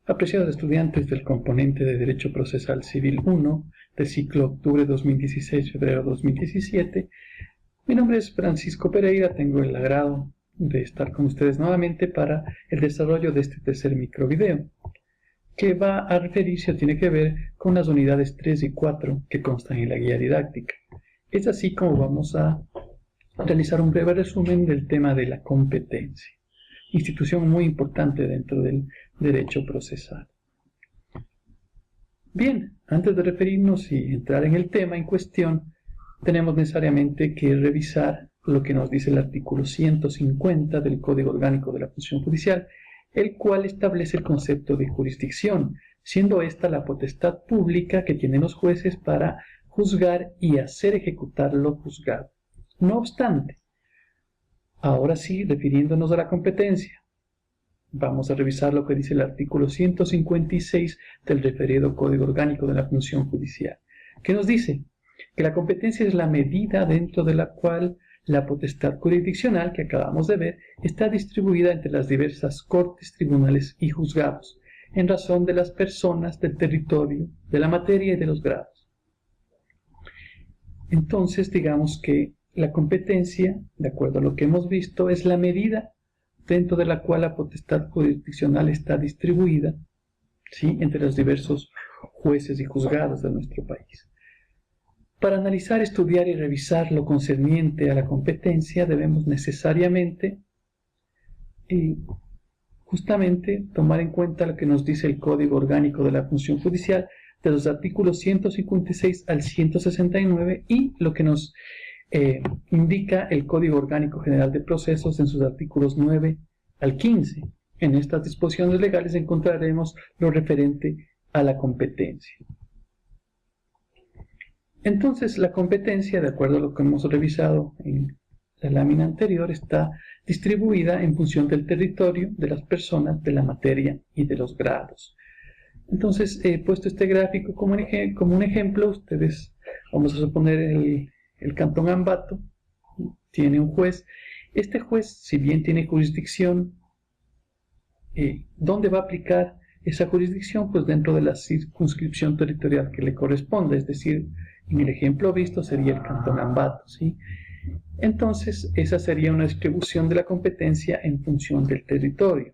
Apreciados estudiantes del componente de Derecho Procesal Civil 1 del ciclo octubre 2016-febrero 2017, mi nombre es Francisco Pereira. Tengo el agrado de estar con ustedes nuevamente para el desarrollo de este tercer microvideo, que va a referirse o tiene que ver con las unidades 3 y 4 que constan en la guía didáctica. Es así como vamos a realizar un breve resumen del tema de la competencia, institución muy importante dentro del derecho procesal. Bien, antes de referirnos y entrar en el tema en cuestión, tenemos necesariamente que revisar lo que nos dice el artículo 150 del Código Orgánico de la Función Judicial, el cual establece el concepto de jurisdicción, siendo esta la potestad pública que tienen los jueces para juzgar y hacer ejecutar lo juzgado. No obstante, ahora sí, refiriéndonos a la competencia, vamos a revisar lo que dice el artículo 156 del referido Código Orgánico de la Función Judicial, que nos dice que la competencia es la medida dentro de la cual la potestad jurisdiccional que acabamos de ver está distribuida entre las diversas cortes, tribunales y juzgados, en razón de las personas, del territorio, de la materia y de los grados. Entonces, digamos que la competencia, de acuerdo a lo que hemos visto, es la medida dentro de la cual la potestad jurisdiccional está distribuida, ¿sí?, entre los diversos jueces y juzgados de nuestro país. Para analizar, estudiar y revisar lo concerniente a la competencia, debemos necesariamente justamente tomar en cuenta lo que nos dice el Código Orgánico de la Función Judicial, de los artículos 156 al 169, y lo que nos indica el Código Orgánico General de Procesos en sus artículos 9 al 15. En estas disposiciones legales encontraremos lo referente a la competencia. Entonces, la competencia, de acuerdo a lo que hemos revisado en la lámina anterior, está distribuida en función del territorio, de las personas, de la materia y de los grados. Entonces, he puesto este gráfico como un ejemplo. Ustedes, vamos a suponer el Cantón Ambato tiene un juez. Este juez, si bien tiene jurisdicción, ¿dónde va a aplicar esa jurisdicción? Pues dentro de la circunscripción territorial que le corresponde, es decir, en el ejemplo visto sería el Cantón Ambato, ¿sí? Entonces, esa sería una distribución de la competencia en función del territorio.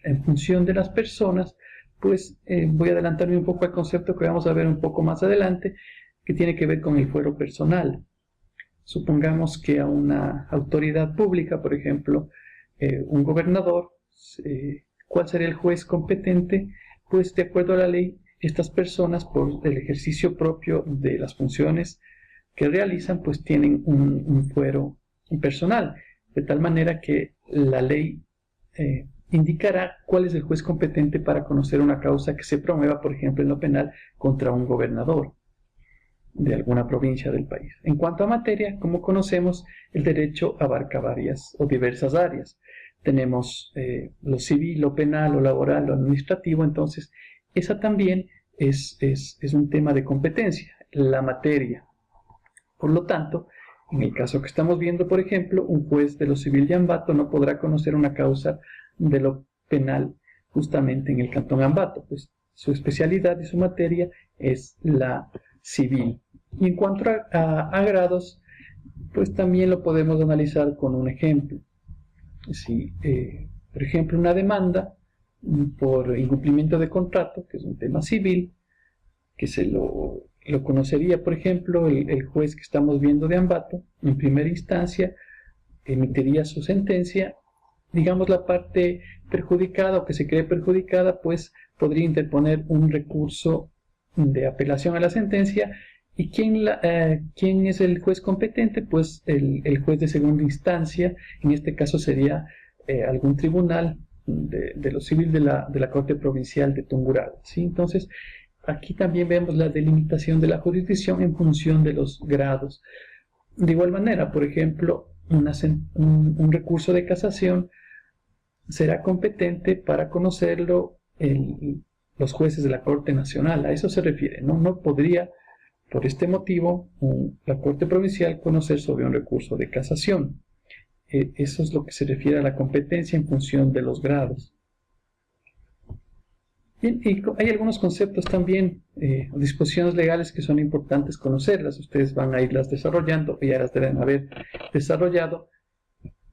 En función de las personas, pues voy a adelantarme un poco al concepto que vamos a ver un poco más adelante, que tiene que ver con el fuero personal. Supongamos que a una autoridad pública, por ejemplo, un gobernador, ¿cuál sería el juez competente? Pues de acuerdo a la ley, estas personas, por el ejercicio propio de las funciones que realizan, pues tienen un fuero personal, de tal manera que la ley indicará cuál es el juez competente para conocer una causa que se promueva, por ejemplo, en lo penal contra un gobernador de alguna provincia del país. En cuanto a materia, como conocemos, el derecho abarca varias o diversas áreas. Tenemos lo civil, lo penal, lo laboral, lo administrativo. Entonces, esa también es un tema de competencia, la materia. Por lo tanto, en el caso que estamos viendo, por ejemplo, un juez de lo civil de Ambato no podrá conocer una causa de lo penal justamente en el Cantón Ambato, pues su especialidad y su materia es la civil. Y en cuanto a grados, pues también lo podemos analizar con un ejemplo. Si, por ejemplo, una demanda por incumplimiento de contrato, que es un tema civil, que se lo conocería, por ejemplo, el juez que estamos viendo de Ambato, en primera instancia, emitiría su sentencia. Digamos, la parte perjudicada o que se cree perjudicada, pues podría interponer un recurso de apelación a la sentencia. ¿Y quién es el juez competente? Pues el juez de segunda instancia. En este caso sería algún tribunal de lo civil de la Corte Provincial de Tungurahua, ¿sí? Entonces, aquí también vemos la delimitación de la jurisdicción en función de los grados. De igual manera, por ejemplo, un recurso de casación será competente para conocerlo los jueces de la Corte Nacional. A eso se refiere, ¿no? No podría, por este motivo, la Corte Provincial conocer sobre un recurso de casación. Eso es lo que se refiere a la competencia en función de los grados. Bien, y hay algunos conceptos también, o disposiciones legales que son importantes conocerlas. Ustedes van a irlas desarrollando, y ya las deben haber desarrollado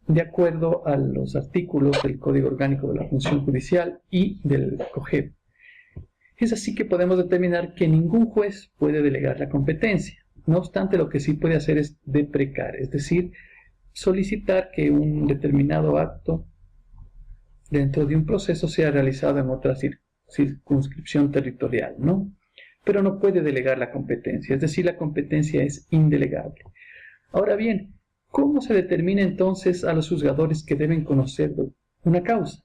de acuerdo a los artículos del Código Orgánico de la Función Judicial y del COGEP. Es así que podemos determinar que ningún juez puede delegar la competencia. No obstante, lo que sí puede hacer es deprecar, es decir, solicitar que un determinado acto dentro de un proceso sea realizado en otra circunscripción territorial, ¿no? Pero no puede delegar la competencia, es decir, la competencia es indelegable. Ahora bien, ¿cómo se determina entonces a los juzgadores que deben conocer una causa?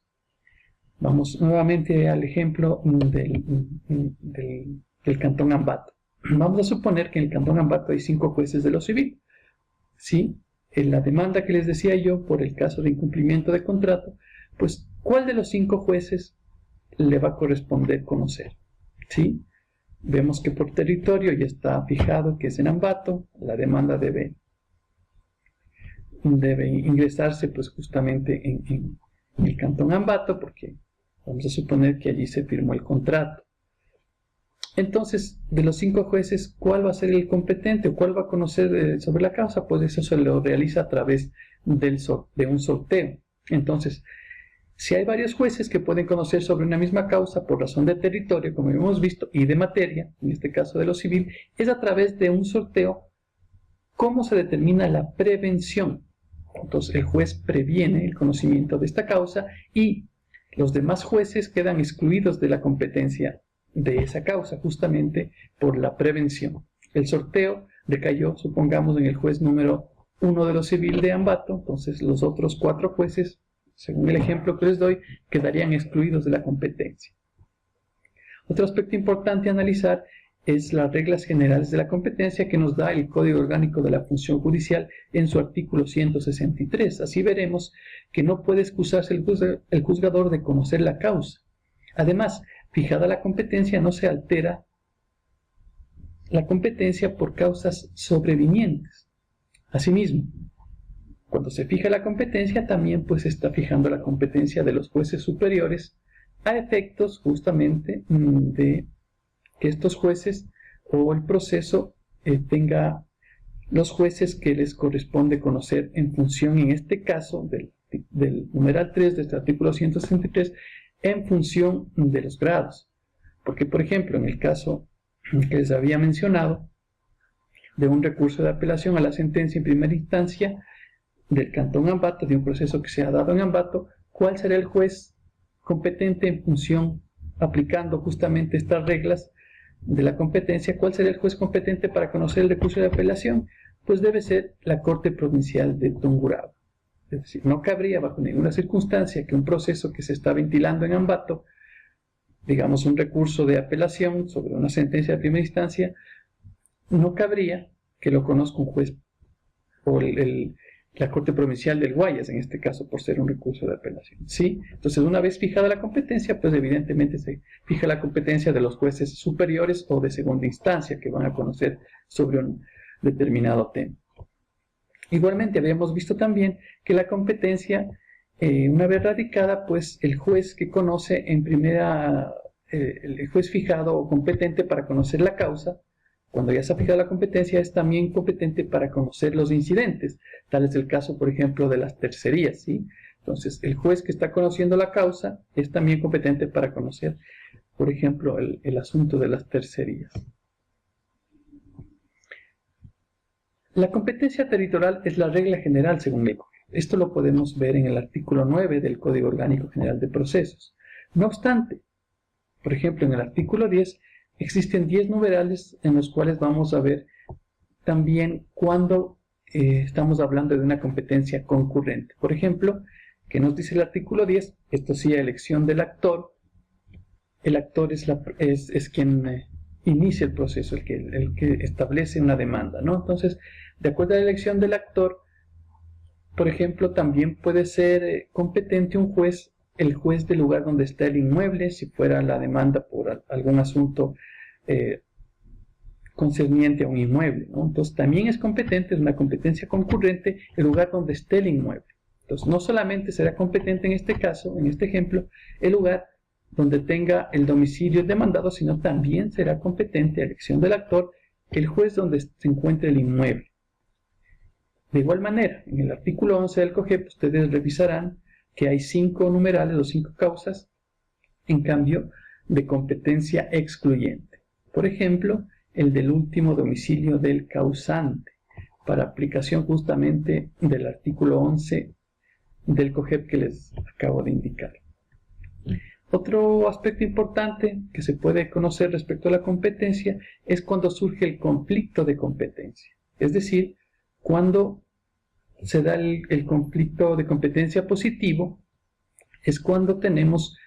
Vamos nuevamente al ejemplo del Cantón Ambato. Vamos a suponer que en el Cantón Ambato hay 5 jueces de lo civil. ¿Sí? En la demanda que les decía yo por el caso de incumplimiento de contrato, pues, ¿cuál de los 5 jueces le va a corresponder conocer? ¿Sí? Vemos que por territorio ya está fijado que es en Ambato, la demanda debe ingresarse pues justamente en el Cantón Ambato, porque vamos a suponer que allí se firmó el contrato. Entonces, de los 5 jueces, ¿cuál va a ser el competente o cuál va a conocer sobre la causa? Pues eso se lo realiza a través de un sorteo. Entonces, si hay varios jueces que pueden conocer sobre una misma causa por razón de territorio, como hemos visto, y de materia, en este caso de lo civil, es a través de un sorteo. ¿Cómo se determina la prevención? Entonces, el juez previene el conocimiento de esta causa y los demás jueces quedan excluidos de la competencia de esa causa, justamente por la prevención. El sorteo recayó, supongamos, en el juez número 1 de lo civil de Ambato, entonces los otros 4 jueces, según el ejemplo que les doy, quedarían excluidos de la competencia. Otro aspecto importante a analizar es las reglas generales de la competencia que nos da el Código Orgánico de la Función Judicial en su artículo 163. Así veremos que no puede excusarse el juzgador de conocer la causa. Además, fijada la competencia, no se altera la competencia por causas sobrevinientes. Asimismo, cuando se fija la competencia, también pues está fijando la competencia de los jueces superiores a efectos justamente de que estos jueces o el proceso tenga los jueces que les corresponde conocer en función, en este caso, del numeral 3 de este artículo 163, en función de los grados. Porque, por ejemplo, en el caso que les había mencionado, de un recurso de apelación a la sentencia en primera instancia del Cantón Ambato, de un proceso que se ha dado en Ambato, ¿cuál será el juez competente en función, aplicando justamente estas reglas de la competencia? ¿Cuál será el juez competente para conocer el recurso de apelación? Pues debe ser la Corte Provincial de Tungurahua. Es decir, no cabría bajo ninguna circunstancia que un proceso que se está ventilando en Ambato, digamos un recurso de apelación sobre una sentencia de primera instancia, no cabría que lo conozca un juez o la Corte Provincial del Guayas, en este caso, por ser un recurso de apelación. ¿Sí? Entonces, una vez fijada la competencia, pues evidentemente se fija la competencia de los jueces superiores o de segunda instancia que van a conocer sobre un determinado tema. Igualmente, habíamos visto también que la competencia, una vez radicada, pues el juez que conoce en primera, el juez fijado o competente para conocer la causa, cuando ya se ha fijado la competencia, es también competente para conocer los incidentes. Tal es el caso, por ejemplo, de las tercerías, ¿sí? Entonces, el juez que está conociendo la causa es también competente para conocer, por ejemplo, el asunto de las tercerías. La competencia territorial es la regla general según el COGEP. Esto lo podemos ver en el artículo 9 del Código Orgánico General de Procesos. No obstante, por ejemplo, en el artículo 10 existen 10 numerales en los cuales vamos a ver también cuando estamos hablando de una competencia concurrente. Por ejemplo, ¿qué nos dice el artículo 10? Esto sí, elección del actor. El actor es quien inicia el proceso, el que establece una demanda, ¿no? Entonces, de acuerdo a la elección del actor, por ejemplo, también puede ser competente un juez, el juez del lugar donde está el inmueble, si fuera la demanda por algún asunto concerniente a un inmueble, ¿no? Entonces, también es competente, es una competencia concurrente, el lugar donde esté el inmueble. Entonces, no solamente será competente en este caso, en este ejemplo, el lugar donde tenga el domicilio demandado, sino también será competente a elección del actor el juez donde se encuentre el inmueble. De igual manera, en el artículo 11 del COGEP ustedes revisarán que hay 5 numerales o 5 causas, en cambio, de competencia excluyente. Por ejemplo, el del último domicilio del causante, para aplicación justamente del artículo 11 del COGEP que les acabo de indicar. Otro aspecto importante que se puede conocer respecto a la competencia es cuando surge el conflicto de competencia. Es decir, cuando se da el conflicto de competencia positivo, es cuando tenemos,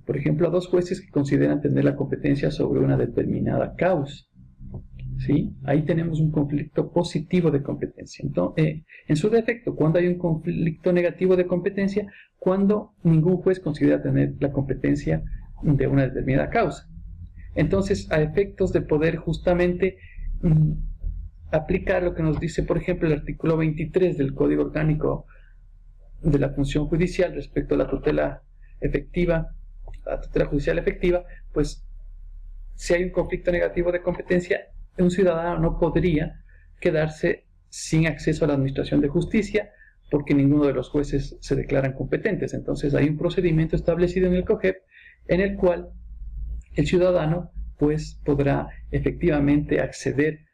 por ejemplo, a dos jueces que consideran tener la competencia sobre una determinada causa. ¿Sí? Ahí tenemos un conflicto positivo de competencia. Entonces, en su defecto, cuando hay un conflicto negativo de competencia, cuando ningún juez considera tener la competencia de una determinada causa. Entonces, a efectos de poder justamente aplicar lo que nos dice, por ejemplo, el artículo 23 del Código Orgánico de la Función Judicial respecto a la tutela efectiva, la tutela judicial efectiva, pues si hay un conflicto negativo de competencia, un ciudadano no podría quedarse sin acceso a la administración de justicia porque ninguno de los jueces se declaran competentes. Entonces hay un procedimiento establecido en el COGEP en el cual el ciudadano pues podrá efectivamente acceder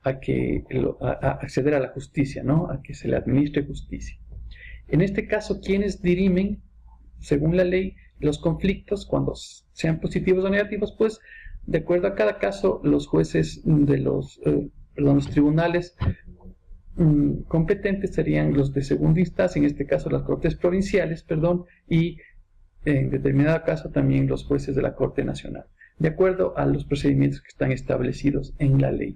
acceder a la justicia, ¿no? A que se le administre justicia. En este caso, ¿quiénes dirimen, según la ley, los conflictos cuando sean positivos o negativos? Pues de acuerdo a cada caso, los jueces de los tribunales competentes serían los de segunda instancia, en este caso las cortes provinciales, y en determinado caso también los jueces de la Corte Nacional, de acuerdo a los procedimientos que están establecidos en la ley.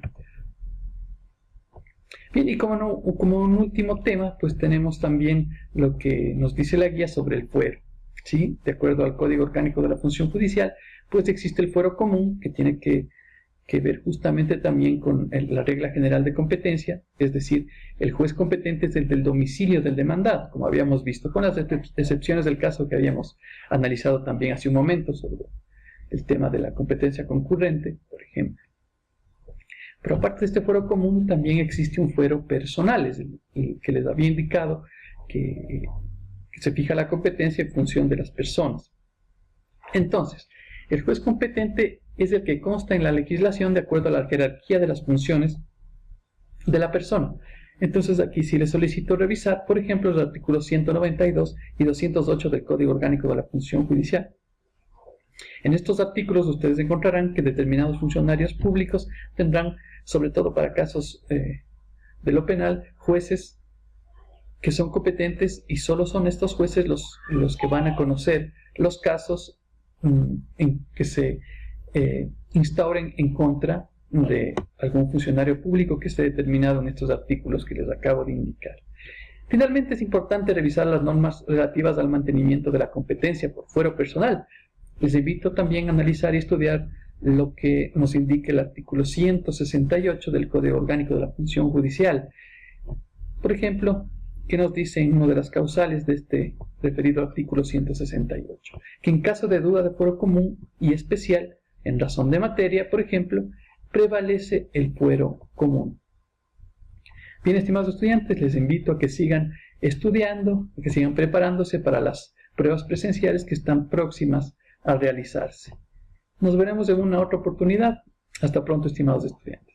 Bien, y como un último tema, pues tenemos también lo que nos dice la guía sobre el fuero. ¿Sí? De acuerdo al Código Orgánico de la Función Judicial, pues existe el fuero común que tiene que ver justamente también con la regla general de competencia, es decir, el juez competente es el del domicilio del demandado, como habíamos visto, con las excepciones del caso que habíamos analizado también hace un momento sobre el tema de la competencia concurrente, por ejemplo. Pero aparte de este fuero común, también existe un fuero personal, es el que les había indicado que se fija la competencia en función de las personas. Entonces, el juez competente es el que consta en la legislación de acuerdo a la jerarquía de las funciones de la persona. Entonces aquí sí les solicito revisar, por ejemplo, los artículos 192 y 208 del Código Orgánico de la Función Judicial. En estos artículos ustedes encontrarán que determinados funcionarios públicos tendrán, sobre todo para casos de lo penal, jueces que son competentes, y solo son estos jueces los que van a conocer los casos en que se instauren en contra de algún funcionario público que esté determinado en estos artículos que les acabo de indicar. Finalmente, es importante revisar las normas relativas al mantenimiento de la competencia por fuero personal. Les invito también a analizar y estudiar lo que nos indica el artículo 168 del Código Orgánico de la Función Judicial. Por ejemplo, ¿qué nos dice en una de las causales de este referido artículo 168? Que en caso de duda de fuero común y especial, en razón de materia, por ejemplo, prevalece el fuero común. Bien, estimados estudiantes, les invito a que sigan estudiando, a que sigan preparándose para las pruebas presenciales que están próximas a realizarse. Nos veremos en una otra oportunidad. Hasta pronto, estimados estudiantes.